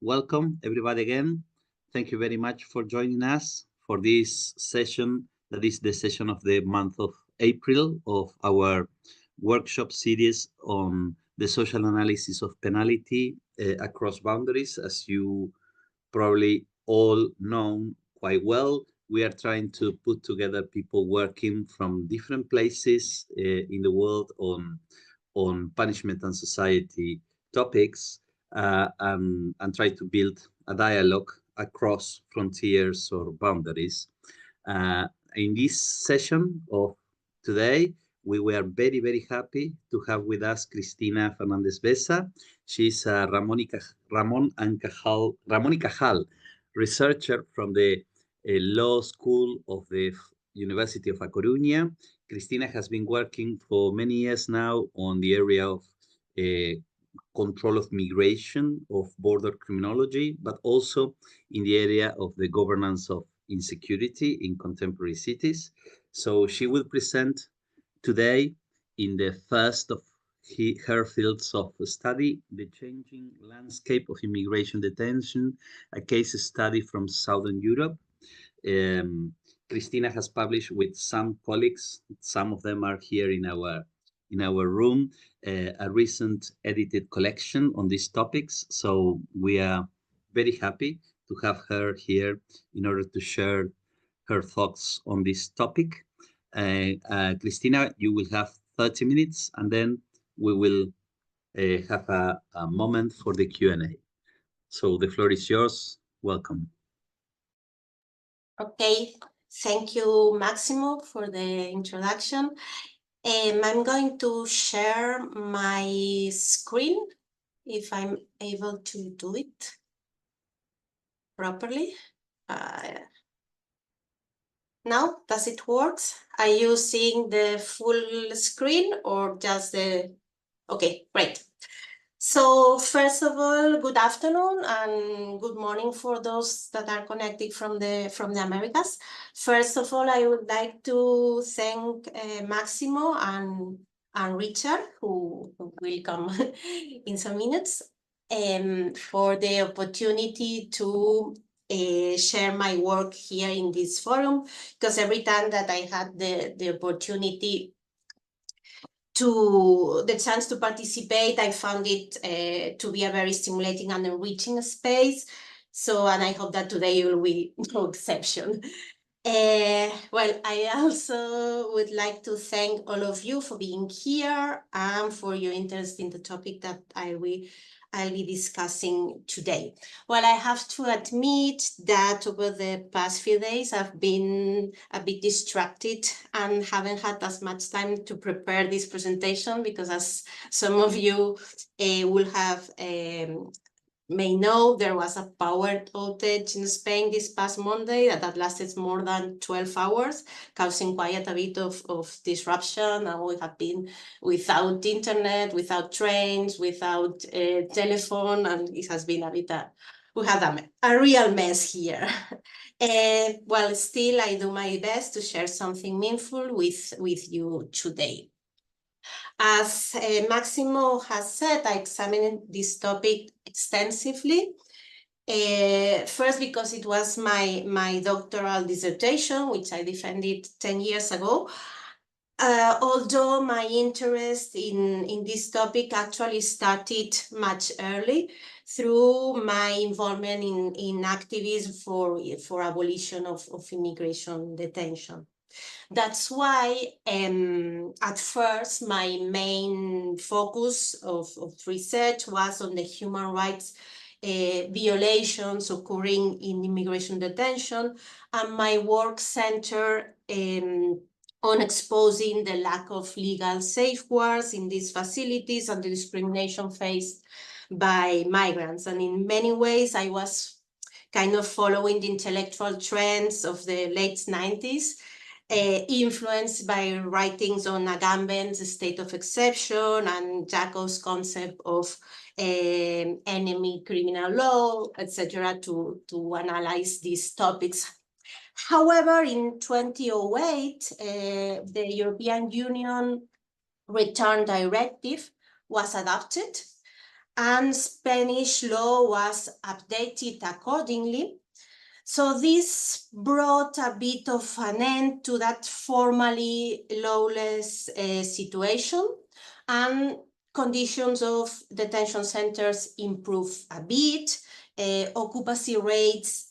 Welcome everybody again. Thank you very much for joining us for this session. That is the session of the month of April of our workshop series on the social analysis of penalty across boundaries. As you probably all know quite well, we are trying to put together people working from different places in the world on punishment and society topics, and try to build a dialogue across frontiers or boundaries. In this session of today, we were very, very happy to have with us Cristina Fernández-Bessa. She's a Ramón y Cajal researcher from the Law School of the University of Coruña. Cristina has been working for many years now on the area of control of migration, of border criminology, but also in the area of the governance of insecurity in contemporary cities. So she will present today in the first of her fields of study, the changing landscape of immigration detention, a case study from Southern Europe. Cristina has published with some colleagues, some of them are here in our room, a recent edited collection on these topics. So we are very happy to have her here in order to share her thoughts on this topic. Cristina, you will have 30 minutes and then we will have a moment for the Q&A. So the floor is yours. Welcome. Okay, thank you, Máximo, for the introduction. I'm going to share my screen, if I'm able to do it properly. Now, does it work? Are you seeing the full screen or just the... Okay, great. So first of all, good afternoon and good morning for those that are connected from the Americas. First of all, I would like to thank Máximo and Richard, who will come in some minutes, for the opportunity to share my work here in this forum, because every time that I had the opportunity the chance to participate, I found it to be a very stimulating and enriching space. So, and I hope that today will be no exception. Well, I also would like to thank all of you for being here and for your interest in the topic that I'll be discussing today. Well, I have to admit that over the past few days, I've been a bit distracted and haven't had as much time to prepare this presentation because, as some of you will have may know, there was a power outage in Spain this past Monday that lasted more than 12 hours, causing quite a bit of disruption. And we have been without internet, without trains, without telephone, and it has been a bit, we had a real mess here. Well, still, I do my best to share something meaningful with you today. As Máximo has said, I examined this topic extensively. First, because it was my doctoral dissertation, which I defended 10 years ago. Although my interest in this topic actually started much early through my involvement in activism for abolition of immigration detention. That's why at first my main focus of research was on the human rights violations occurring in immigration detention, and my work centered on exposing the lack of legal safeguards in these facilities and the discrimination faced by migrants. And in many ways, I was kind of following the intellectual trends of the late 90s, influenced by writings on Agamben's State of Exception and Jacob's concept of enemy criminal law, etc., to analyze these topics. However, in 2008, the European Union Return Directive was adopted, and Spanish law was updated accordingly. So this brought a bit of an end to that formally lawless situation, and conditions of detention centers improved a bit, occupancy rates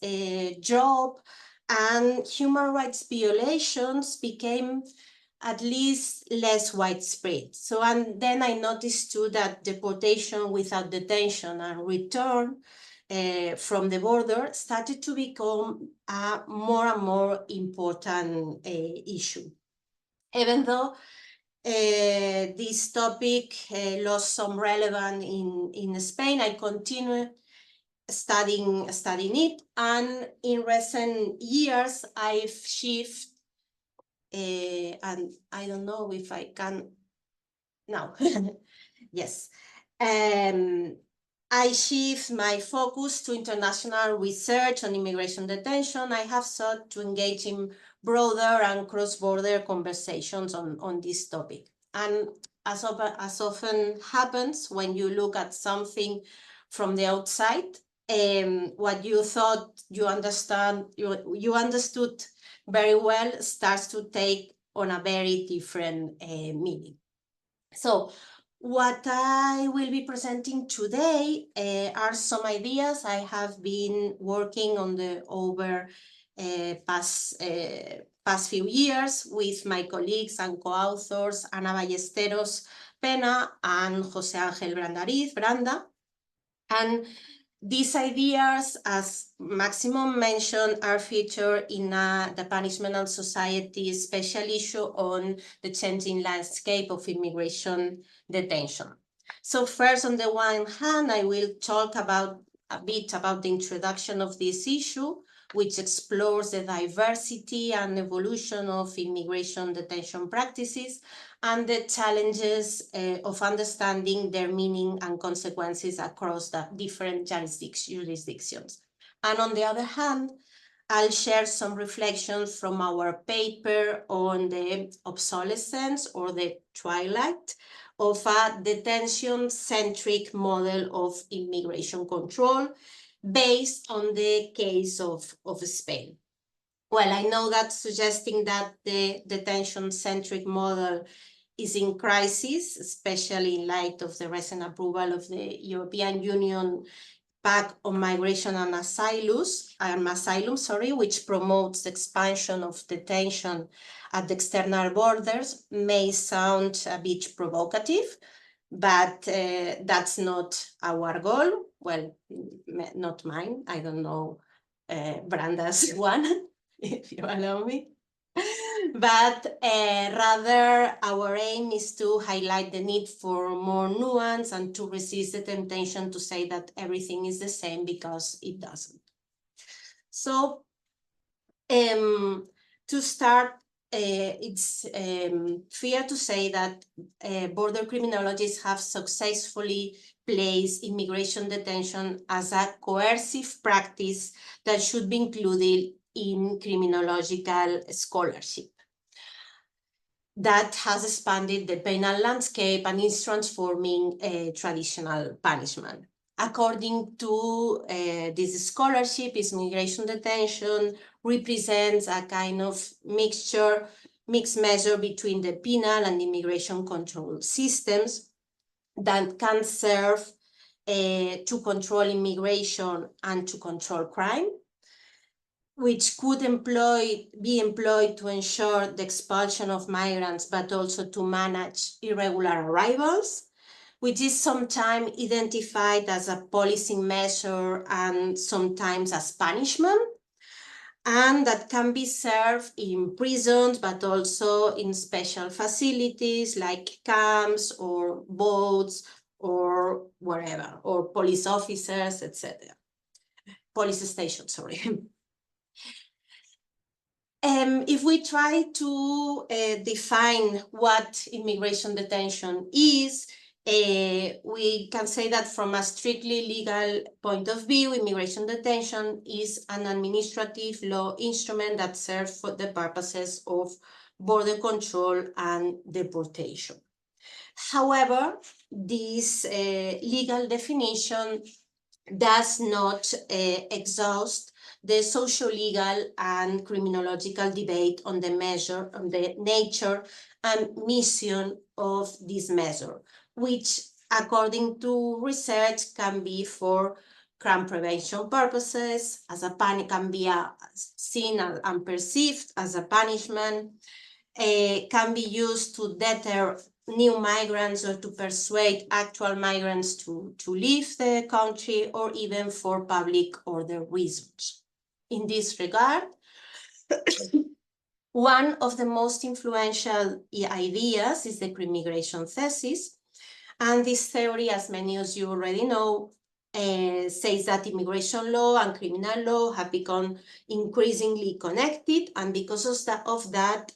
dropped, and human rights violations became at least less widespread. So, and then I noticed too that deportation without detention and return from the border started to become a more and more important issue. Even though this topic lost some relevance in Spain, I continue studying it, and in recent years I've shifted, and I don't know if I can now. Yes. I shift my focus to international research on immigration detention. I have sought to engage in broader and cross-border conversations on this topic. And as often happens when you look at something from the outside, what you thought you understood very well starts to take on a very different meaning. So what I will be presenting today are some ideas I have been working on over past few years with my colleagues and co-authors Ana Ballesteros Pena and José Ángel Branda. And these ideas, as Máximo mentioned, are featured in the Punishment and Society special issue on the changing landscape of immigration detention. So first, on the one hand, I will talk a bit about the introduction of this issue, which explores the diversity and evolution of immigration detention practices and the challenges of understanding their meaning and consequences across the different jurisdictions. And on the other hand, I'll share some reflections from our paper on the obsolescence or the twilight of a detention-centric model of immigration control based on the case of Spain. Well, I know that suggesting that the detention-centric model is in crisis, especially in light of the recent approval of the European Union Pact on Migration and Asylum, which promotes the expansion of detention at the external borders, may sound a bit provocative, but that's not our goal. Well, not mine. I don't know Branda's one, if you allow me. But rather, our aim is to highlight the need for more nuance and to resist the temptation to say that everything is the same, because it doesn't. So, to start, it's fair to say that border criminologists have successfully placed immigration detention as a coercive practice that should be included in criminological scholarship that has expanded the penal landscape and is transforming traditional punishment. According to this scholarship, immigration detention represents a kind of mixed measure between the penal and immigration control systems that can serve to control immigration and to control crime, which could be employed to ensure the expulsion of migrants, but also to manage irregular arrivals, which is sometimes identified as a policing measure and sometimes as punishment, and that can be served in prisons, but also in special facilities like camps or boats or wherever, or police officers, etc. Police stations, sorry. If we try to define what immigration detention is, we can say that from a strictly legal point of view, immigration detention is an administrative law instrument that serves for the purposes of border control and deportation. However, this legal definition does not exhaust the socio-legal and criminological debate on the measure, on the nature and mission of this measure, which, according to research, can be for crime prevention purposes, as a can be seen and perceived as a punishment, can be used to deter new migrants or to persuade actual migrants to leave the country, or even for public order reasons. In this regard, one of the most influential ideas is the pre-migration thesis. And this theory, as many of you already know, says that immigration law and criminal law have become increasingly connected, and because of that,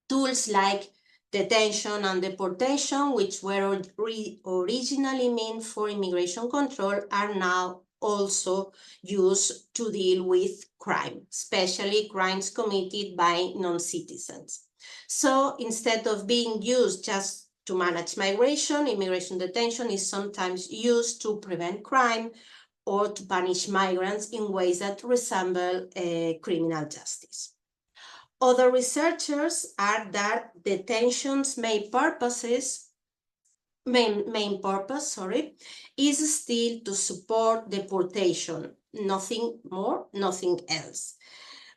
tools like detention and deportation, which were originally meant for immigration control, are now also used to deal with crime, especially crimes committed by non-citizens. So instead of being used just to manage migration, immigration detention is sometimes used to prevent crime or to punish migrants in ways that resemble criminal justice. Other researchers are that detention's main purpose is still to support deportation, nothing more, nothing else.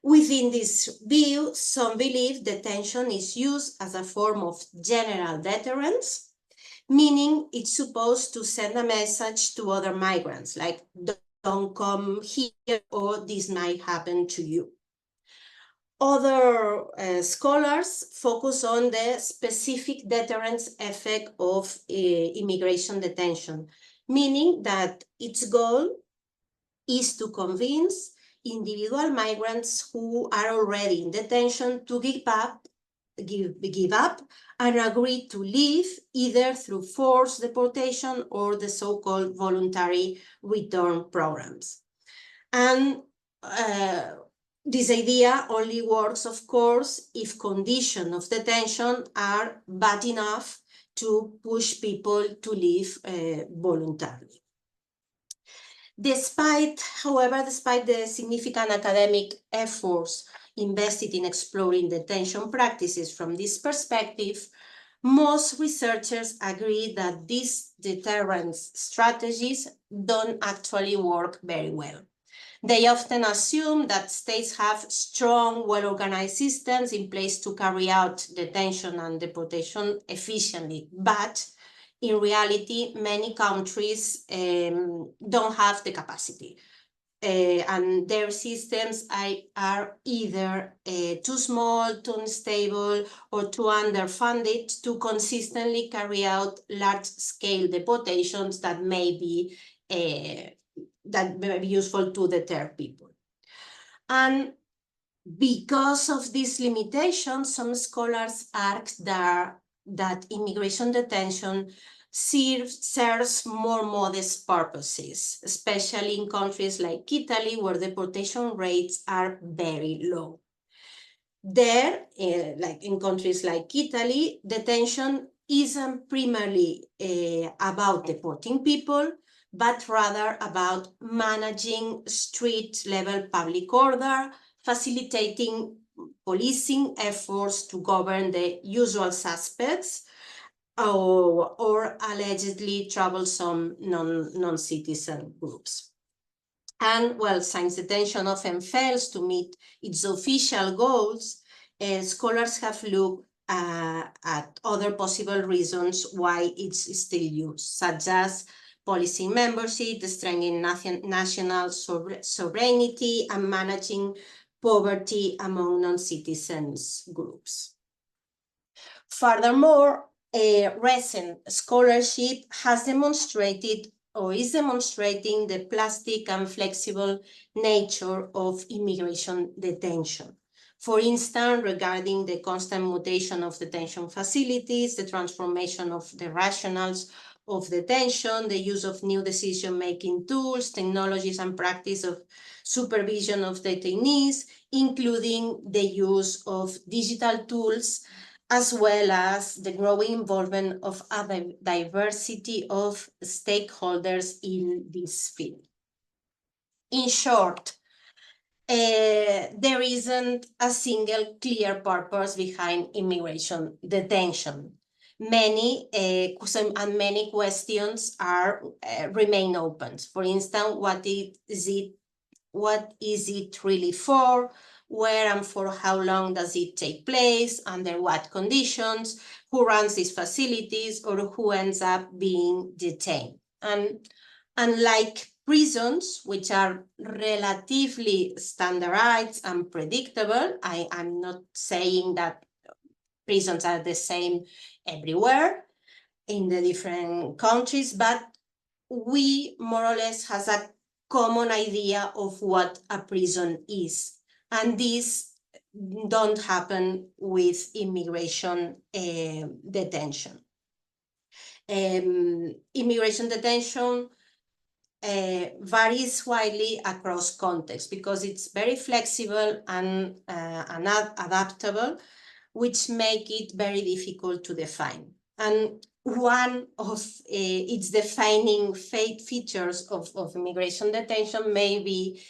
Within this view, some believe detention is used as a form of general deterrence, meaning it's supposed to send a message to other migrants, like, don't come here, or this might happen to you. Other scholars focus on the specific deterrence effect of immigration detention, meaning that its goal is to convince individual migrants who are already in detention to give up and agree to leave, either through forced deportation or the so-called voluntary return programs. And this idea only works, of course, if conditions of detention are bad enough to push people to leave voluntarily. However, despite the significant academic efforts invested in exploring detention practices from this perspective, most researchers agree that these deterrence strategies don't actually work very well. They often assume that states have strong, well-organized systems in place to carry out detention and deportation efficiently, but in reality, many countries don't have the capacity, and their systems are either too small, too unstable, or too underfunded to consistently carry out large-scale deportations that may be useful to deter people. And because of these limitations, some scholars argue that immigration detention serves more modest purposes, especially in countries like Italy, where deportation rates are very low. There, like in countries like Italy, detention isn't primarily about deporting people, but rather about managing street-level public order, facilitating policing efforts to govern the usual suspects or allegedly troublesome non-citizen groups. And well, since detention often fails to meet its official goals, scholars have looked at other possible reasons why it's still used, such as policy membership, strengthening national sovereignty, and managing poverty among non-citizens groups. Furthermore, recent scholarship has demonstrated or is demonstrating the plastic and flexible nature of immigration detention. For instance, regarding the constant mutation of detention facilities, the transformation of the rationales of detention, the use of new decision-making tools, technologies, and practice of supervision of detainees, including the use of digital tools as well as the growing involvement of a diversity of stakeholders in this field. In short, there isn't a single clear purpose behind immigration detention. Many questions remain open. For instance, what is it really for? Where and for how long does it take place? Under what conditions? Who runs these facilities, or who ends up being detained? And unlike prisons, which are relatively standardized and predictable, I'm not saying that prisons are the same everywhere in the different countries, but we more or less has a common idea of what a prison is. And this don't happen with immigration detention. Immigration detention varies widely across contexts because it's very flexible and adaptable, which make it very difficult to define. And one of its defining features of immigration detention may be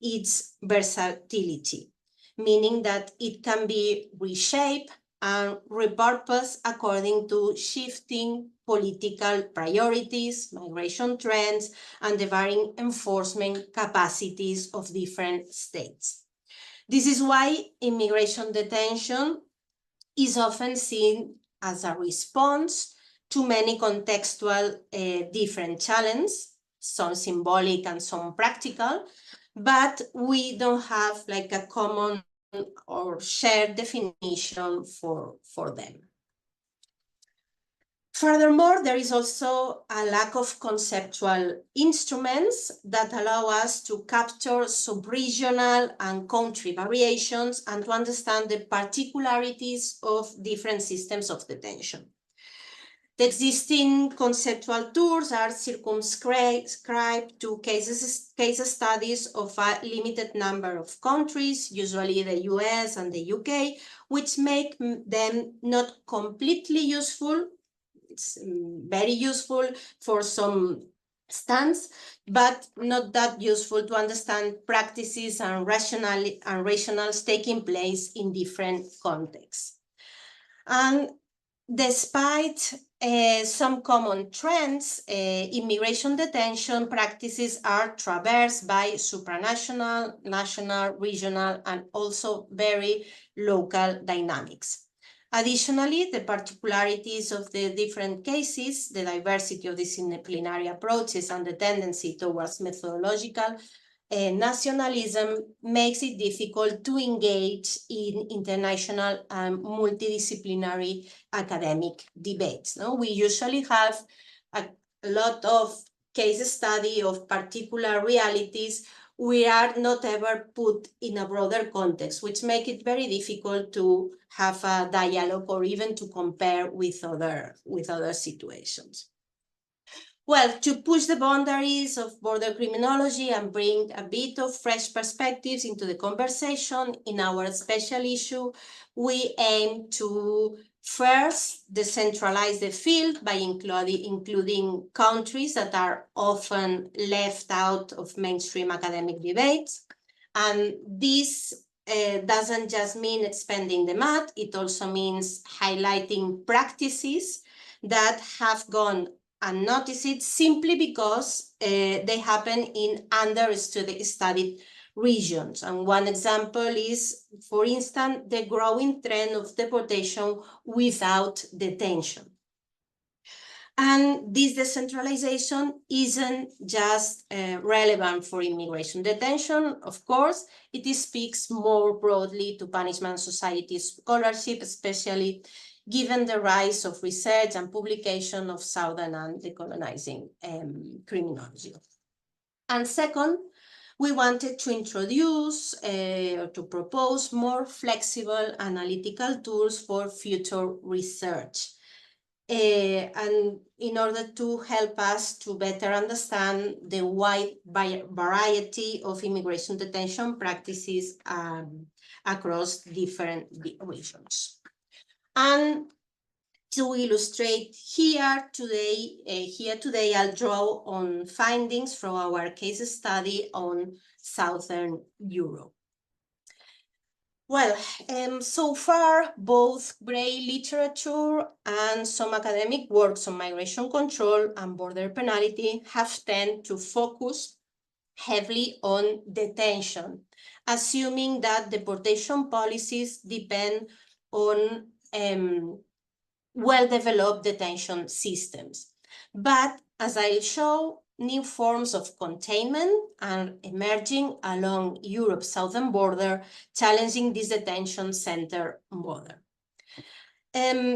its versatility, meaning that it can be reshaped and repurposed according to shifting political priorities, migration trends, and the varying enforcement capacities of different states. This is why immigration detention is often seen as a response to many contextual different challenges, some symbolic and some practical, but we don't have like a common or shared definition for them. Furthermore, there is also a lack of conceptual instruments that allow us to capture sub-regional and country variations and to understand the particularities of different systems of detention. The existing conceptual tools are circumscribed to case studies of a limited number of countries, usually the US and the UK, which make them not completely useful. It's very useful for some stance, but not that useful to understand practices and rationales taking place in different contexts. And despite some common trends, immigration detention practices are traversed by supranational, national, regional, and also very local dynamics. Additionally, the particularities of the different cases, the diversity of disciplinary approaches, and the tendency towards methodological nationalism makes it difficult to engage in international and multidisciplinary academic debates. No? We usually have a lot of case study of particular realities. We are not ever put in a broader context, which make it very difficult to have a dialogue or even to compare with other situations. Well, to push the boundaries of border criminology and bring a bit of fresh perspectives into the conversation, in our special issue, we aim to first decentralize the field by including countries that are often left out of mainstream academic debates. And this doesn't just mean expanding the mat, it also means highlighting practices that have gone unnoticed simply because they happen in understudied regions. And one example is, for instance, the growing trend of deportation without detention. And this decentralization isn't just relevant for immigration detention, of course, it speaks more broadly to punishment society scholarship, especially given the rise of research and publication of Southern and decolonizing criminology. And second, we wanted to introduce or to propose more flexible analytical tools for future research. And in order to help us to better understand the wide variety of immigration detention practices across different regions. And to illustrate here today, I'll draw on findings from our case study on Southern Europe. Well, so far, both Gray literature and some academic works on migration control and border penalty have tended to focus heavily on detention, assuming that deportation policies depend on well-developed detention systems. But as I'll show, new forms of containment are emerging along Europe's southern border, challenging this detention center model.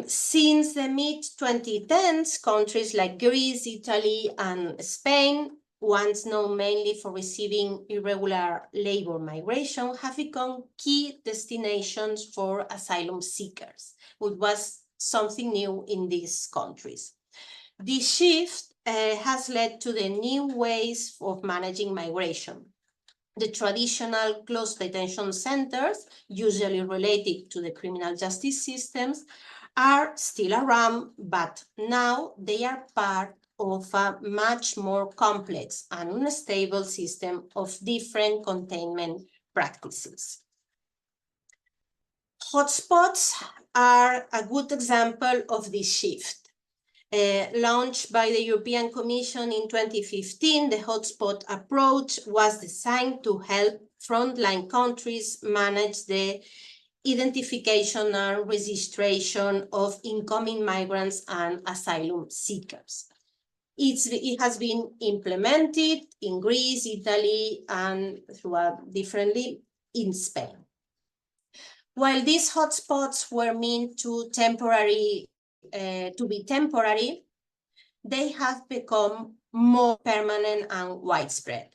Since the mid-2010s, countries like Greece, Italy, and Spain, once known mainly for receiving irregular labor migration, have become key destinations for asylum seekers, which was something new in these countries. This shift has led to the new ways of managing migration. The traditional closed detention centers, usually related to the criminal justice systems, are still around, but now they are part of a much more complex and unstable system of different containment practices. Hotspots are a good example of this shift. Launched by the European Commission in 2015, the hotspot approach was designed to help frontline countries manage the identification and registration of incoming migrants and asylum seekers. It has been implemented in Greece, Italy, and throughout differently in Spain. While these hotspots were meant to be temporary, they have become more permanent and widespread.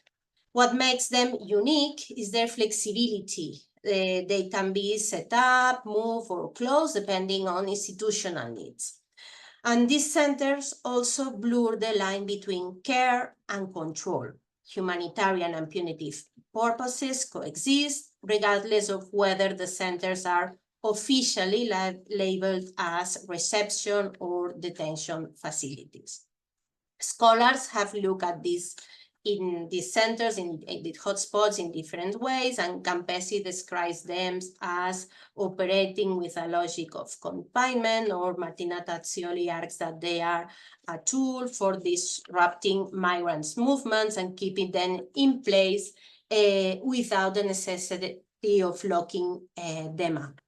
What makes them unique is their flexibility. They can be set up, move, or close depending on institutional needs. And these centers also blur the line between care and control. Humanitarian and punitive purposes coexist, regardless of whether the centers are officially labeled as reception or detention facilities. Scholars have looked at this in these centers, in the hotspots in different ways, and Campesi describes them as operating with a logic of confinement, or Martina Tazzioli argues that they are a tool for disrupting migrants' movements and keeping them in place without the necessity of locking them up.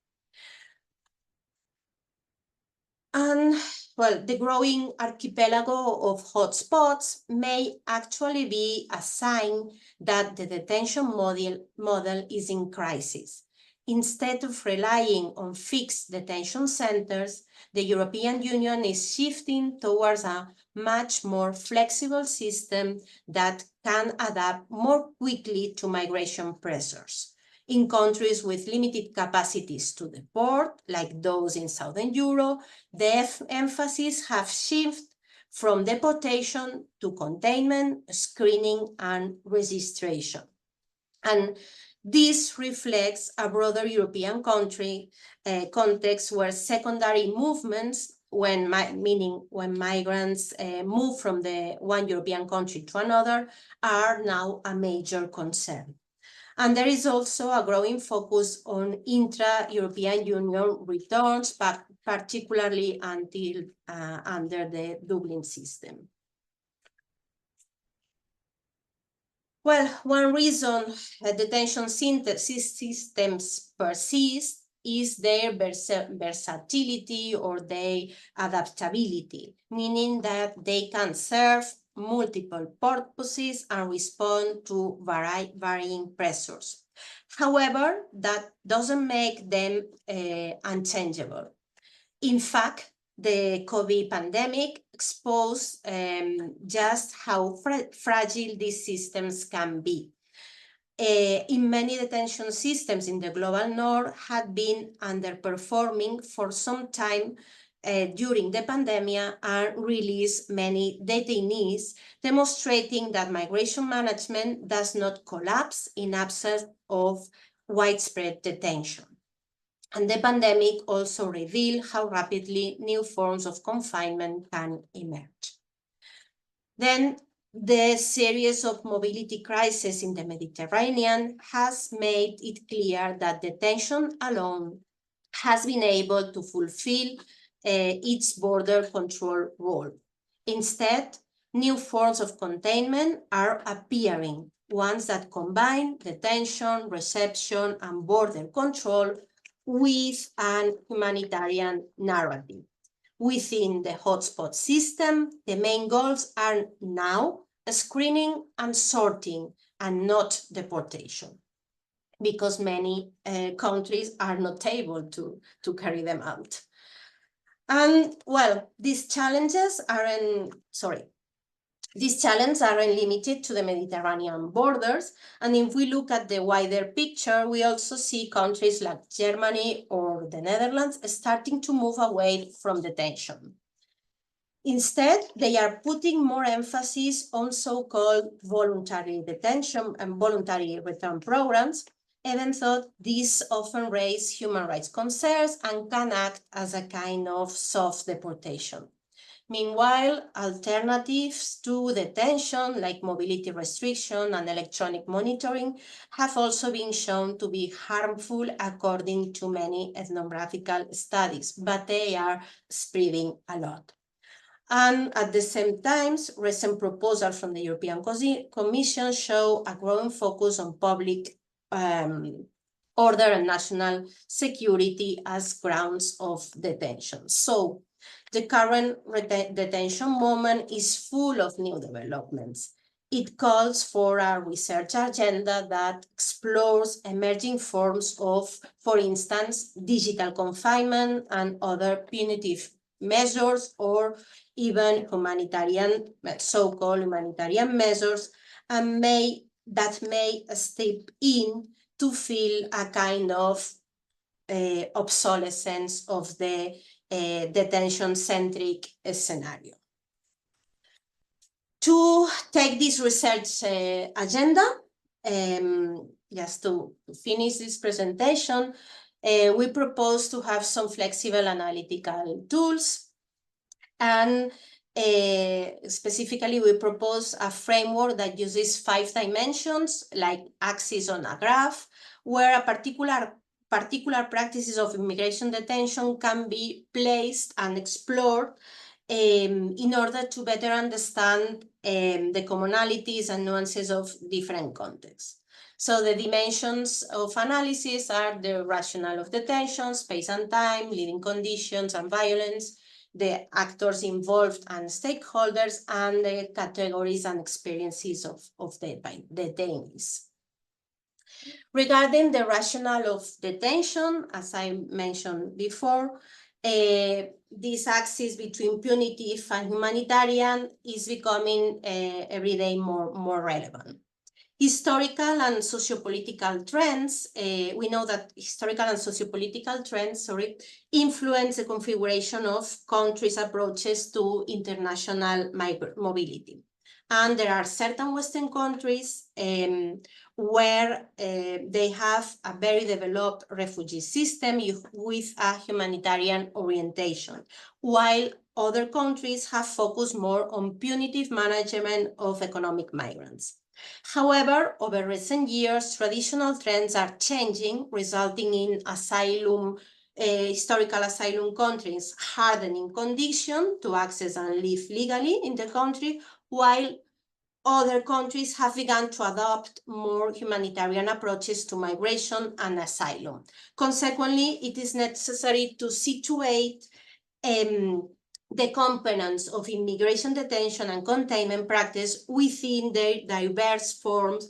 And well, the growing archipelago of hotspots may actually be a sign that the detention model is in crisis. Instead of relying on fixed detention centers, the European Union is shifting towards a much more flexible system that can adapt more quickly to migration pressures. In countries with limited capacities to deport, like those in Southern Europe, the emphasis has shifted from deportation to containment, screening, and registration. And this reflects a broader European context where secondary movements, meaning when migrants move from one European country to another, are now a major concern. And there is also a growing focus on intra-European Union returns, particularly under the Dublin system. Well, one reason detention systems persist is their versatility or their adaptability, meaning that they can serve multiple purposes and respond to varying pressures. However, that doesn't make them unchangeable. In fact, the COVID pandemic exposed just how fragile these systems can be. In many detention systems in the global north had been underperforming for some time during the pandemic and released many detainees, demonstrating that migration management does not collapse in absence of widespread detention. And the pandemic also revealed how rapidly new forms of confinement can emerge. Then the series of mobility crises in the Mediterranean has made it clear that detention alone has been able to fulfill its border control role. Instead, new forms of containment are appearing, ones that combine detention, reception, and border control with an humanitarian narrative. Within the hotspot system, the main goals are now screening and sorting and not deportation, because many countries are not able to carry them out. And well, these challenges aren't limited to the Mediterranean borders. And if we look at the wider picture, we also see countries like Germany or the Netherlands starting to move away from detention. Instead, they are putting more emphasis on so-called voluntary detention and voluntary return programs, even though these often raise human rights concerns and can act as a kind of soft deportation. Meanwhile, alternatives to detention, like mobility restriction and electronic monitoring, have also been shown to be harmful according to many ethnographical studies, but they are spreading a lot. And at the same time, recent proposals from the European Commission show a growing focus on public order and national security as grounds of detention. So the current detention moment is full of new developments. It calls for a research agenda that explores emerging forms of, for instance, digital confinement and other punitive measures, or even humanitarian, so-called humanitarian measures, and that may step in to fill a kind of obsolescence of the detention-centric scenario. To take this research agenda, just to finish this presentation, we propose to have some flexible analytical tools, and specifically we propose a framework that uses 5 dimensions, like axis on a graph, where a particular practices of immigration detention can be placed and explored in order to better understand the commonalities and nuances of different contexts. So the dimensions of analysis are the rationale of detention, space and time, living conditions and violence, the actors involved and stakeholders, and the categories and experiences of the detainees. Regarding the rationale of detention, as I mentioned before, this axis between punitive and humanitarian is becoming every day more relevant. Historical and sociopolitical trends, we know that historical and sociopolitical trends, influence the configuration of countries' approaches to international mobility. And there are certain Western countries where they have a very developed refugee system with a humanitarian orientation, while other countries have focused more on punitive management of economic migrants. However, over recent years, traditional trends are changing, resulting in historical asylum countries hardening conditions to access and live legally in the country, while other countries have begun to adopt more humanitarian approaches to migration and asylum. Consequently, it is necessary to situate the components of immigration detention and containment practice within their diverse forms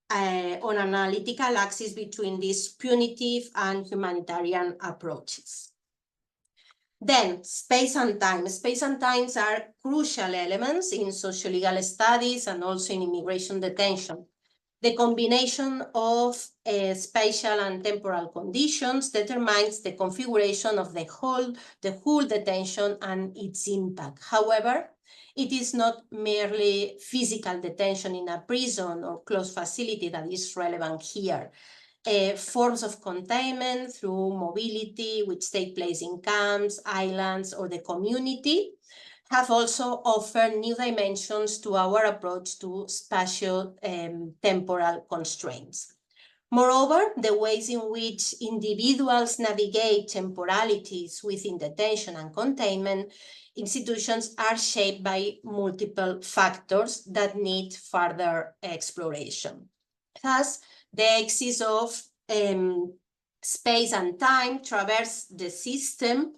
on analytical axis between these punitive and humanitarian approaches. Then, space and time. Space and times are crucial elements in socio-legal studies and also in immigration detention. The combination of spatial and temporal conditions determines the configuration of the whole detention and its impact. However, it is not merely physical detention in a prison or closed facility that is relevant here. forms of containment through mobility, which take place in camps, islands, or the community, have also offered new dimensions to our approach to spatial temporal constraints. Moreover, the ways in which individuals navigate temporalities within detention and containment institutions are shaped by multiple factors that need further exploration. Thus, the axis of space and time traverse the system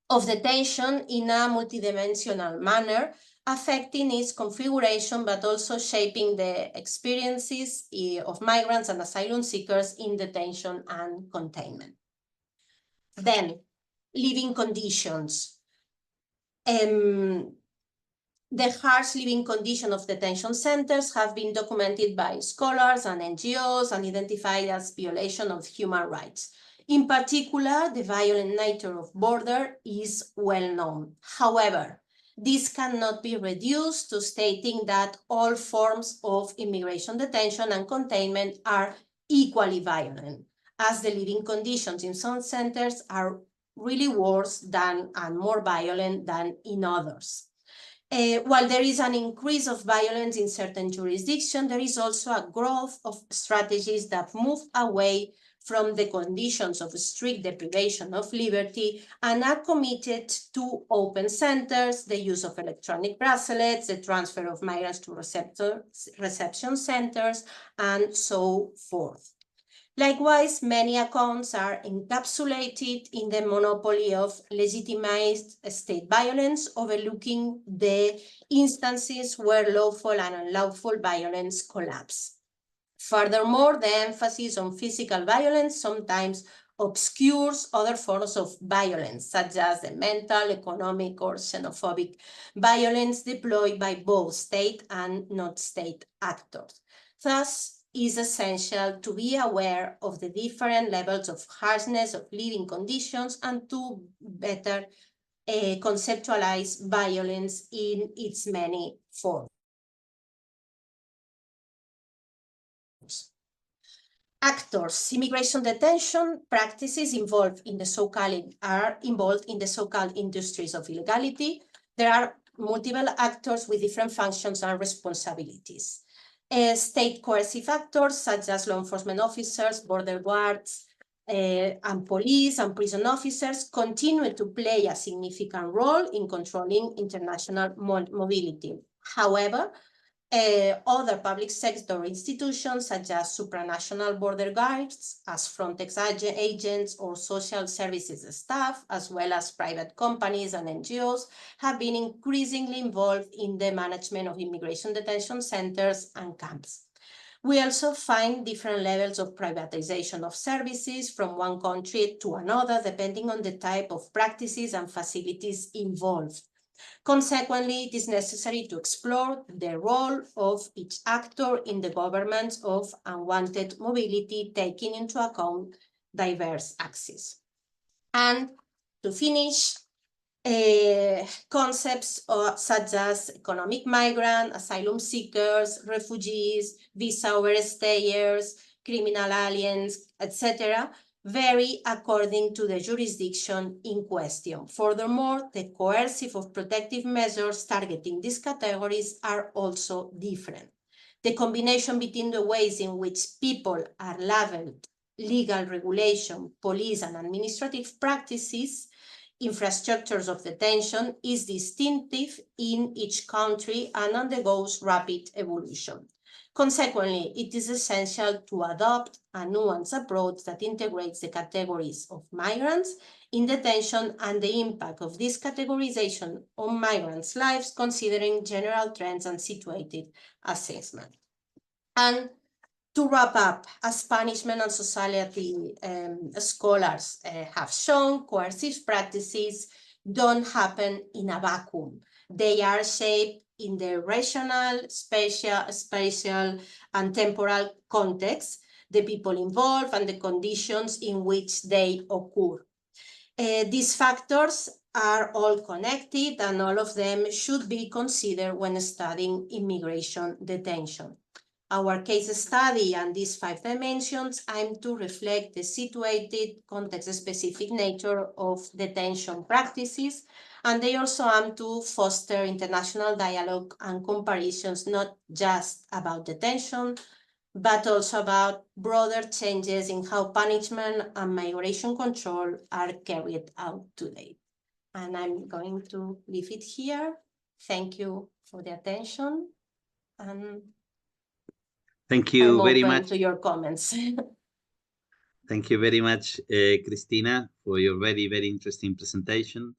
of detention in a multidimensional manner, affecting its configuration, but also shaping the experiences of migrants and asylum seekers in detention and containment. Then, living conditions. The harsh living conditions of detention centers have been documented by scholars and NGOs and identified as violation of human rights. In particular, the violent nature of border is well known. However, this cannot be reduced to stating that all forms of immigration detention and containment are equally violent, as the living conditions in some centers are really worse than and more violent than in others. While there is an increase of violence in certain jurisdictions, there is also a growth of strategies that move away from the conditions of strict deprivation of liberty and are committed to open centers, the use of electronic bracelets, the transfer of migrants to reception centers, and so forth. Likewise, many accounts are encapsulated in the monopoly of legitimized state violence, overlooking the instances where lawful and unlawful violence collapse. Furthermore, the emphasis on physical violence sometimes obscures other forms of violence, such as the mental, economic, or xenophobic violence deployed by both state and non-state actors. Thus, it is essential to be aware of the different levels of harshness of living conditions and to better conceptualize violence in its many forms. Actors, immigration detention practices involved in the so-called industries of illegality. There are multiple actors with different functions and responsibilities. State coercive actors such as law enforcement officers, border guards, and police and prison officers continue to play a significant role in controlling international mobility. However, other public sector institutions such as supranational border guards, as Frontex agents or social services staff, as well as private companies and NGOs, have been increasingly involved in the management of immigration detention centers and camps. We also find different levels of privatization of services from one country to another, depending on the type of practices and facilities involved. Consequently, it is necessary to explore the role of each actor in the governance of unwanted mobility, taking into account diverse axes. And to finish, concepts such as economic migrant, asylum seekers, refugees, visa overstayers, criminal aliens, etc., vary according to the jurisdiction in question. Furthermore, the coercive or protective measures targeting these categories are also different. The combination between the ways in which people are labeled, legal regulation, police and administrative practices, infrastructures of detention is distinctive in each country and undergoes rapid evolution. Consequently, it is essential to adopt a nuanced approach that integrates the categories of migrants in detention and the impact of this categorization on migrants' lives, considering general trends and situated assessment. And to wrap up, as punishment and society scholars have shown, coercive practices don't happen in a vacuum. They are shaped in the rational, spatial, and temporal context, the people involved, and the conditions in which they occur. These factors are all connected, and all of them should be considered when studying immigration detention. our case study and these 5 dimensions aim to reflect the situated, context-specific nature of detention practices, and they also aim to foster international dialogue and comparisons, not just about detention, but also about broader changes in how punishment and migration control are carried out today. And I'm going to leave it here. Thank you for the attention. And thank you I'm very open much. to your comments. Thank you very much, Cristina, for your very, very interesting presentation.